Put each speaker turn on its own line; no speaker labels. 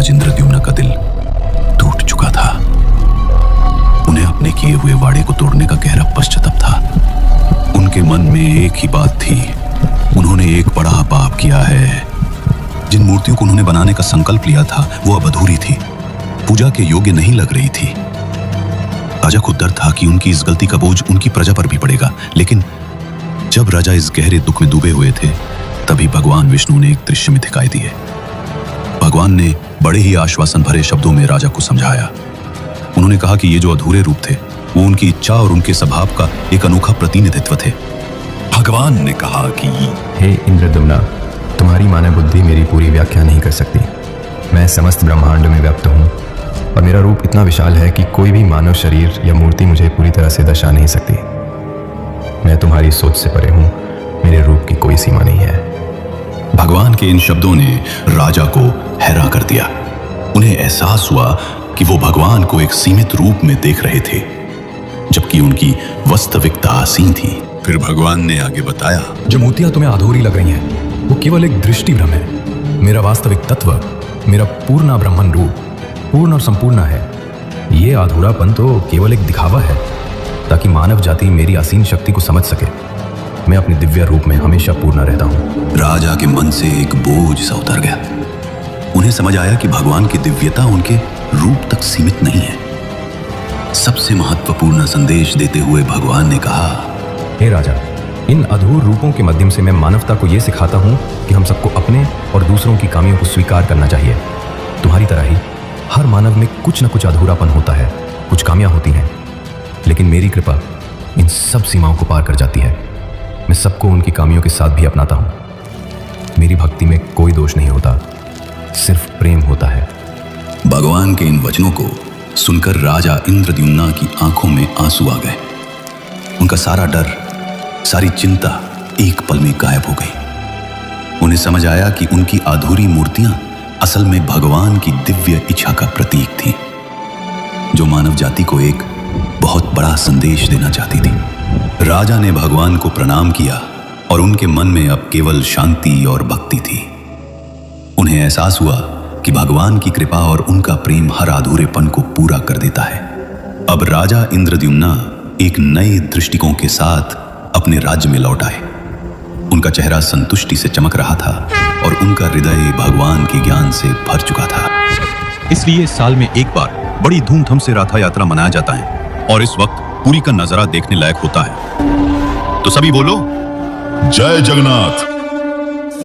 महाराज इंद्रद्युम्न का दिल टूट चुका था। उन्हें अपने किए हुए वादे को तोड़ने का गहरा पश्चाताप था। उनके मन में एक ही बात थी, उन्होंने एक बड़ा पाप किया है। जिन मूर्तियों को उन्होंने बनाने का संकल्प लिया था वो अब अधूरी थी, पूजा के योग्य नहीं लग रही थी। राजा को डर था कि उनकी इस गलती का बोझ उनकी प्रजा पर भी पड़ेगा, लेकिन जब राजा इस गहरे दुख में डूबे हुए थे तभी भगवान विष्णु ने एक दृश्य में दिखाई दिए। भगवान ने बड़े ही आश्वासन भरे शब्दों में राजा को समझाया। उन्होंने कहा कि ये जो अधूरे रूप थे वो उनकी इच्छा और उनके स्वभाव का एक अनोखा प्रतिनिधित्व थे। भगवान ने कहा कि
हे इंद्रद्युम्न, तुम्हारी मानव बुद्धि मेरी पूरी व्याख्या नहीं कर सकती। मैं समस्त ब्रह्मांड में व्याप्त हूँ और मेरा रूप इतना विशाल है कि कोई भी मानव शरीर या मूर्ति मुझे पूरी तरह से दर्शा नहीं सकती। मैं तुम्हारी सोच से परे हूँ, मेरे रूप की कोई सीमा नहीं है।
भगवान के इन शब्दों ने राजा को हैरान कर दिया। उन्हें एहसास हुआ कि वो भगवान को एक सीमित रूप में देख रहे थे, जबकि उनकी वास्तविकता असीम थी। फिर भगवान ने आगे बताया,
जो मूर्तियां तुम्हें अधूरी लग रही हैं वो केवल एक दृष्टि भ्रम है। मेरा वास्तविक तत्व, मेरा पूर्ण ब्रह्मन रूप पूर्ण और संपूर्ण है। ये अधूरापन तो केवल एक दिखावा है ताकि मानव जाति मेरी असीम शक्ति को समझ सके। मैं अपने दिव्य रूप में हमेशा पूर्ण रहता हूँ।
राजा के मन से एक बोझ सा उतर गया। उन्हें समझ आया कि भगवान की दिव्यता उनके रूप तक सीमित नहीं है। सबसे महत्वपूर्ण संदेश देते हुए भगवान ने कहा,
हे राजा, इन अधूर रूपों के माध्यम से मैं मानवता को यह सिखाता हूँ कि हम सबको अपने और दूसरों की खामियों को स्वीकार करना चाहिए। तुम्हारी तरह ही हर मानव में कुछ न कुछ अधूरापन होता है, कुछ खामियां होती हैं, लेकिन मेरी कृपा इन सब सीमाओं को पार कर जाती है। मैं सबको उनकी खामियों के साथ भी अपनाता हूँ। मेरी भक्ति में कोई दोष नहीं होता, सिर्फ प्रेम होता है।
भगवान के इन वचनों को सुनकर राजा इंद्रद्युम्न की आंखों में आंसू आ गए। उनका सारा डर, सारी चिंता एक पल में गायब हो गई। उन्हें समझ आया कि उनकी अधूरी मूर्तियां असल में भगवान की दिव्य इच्छा का प्रतीक थी, जो मानव जाति को एक बहुत बड़ा संदेश देना चाहती थी। राजा ने भगवान को प्रणाम किया और उनके मन में अब केवल शांति और भक्ति थी। उन्हें एहसास हुआ कि भगवान की कृपा और उनका प्रेम हर अधूरेपन को पूरा कर देता है। अब राजा इंद्रद्युम्न एक नए दृष्टिकोण के साथ अपने राज्य में लौट आए। उनका चेहरा संतुष्टि से चमक रहा था और उनका हृदय भगवान के ज्ञान से भर चुका था। इसलिए साल में एक बार बड़ी धूमधाम से रथ यात्रा मनाया जाता है और इस वक्त पुरी का नजारा देखने लायक होता है। तो सभी बोलो,
जय जगन्नाथ।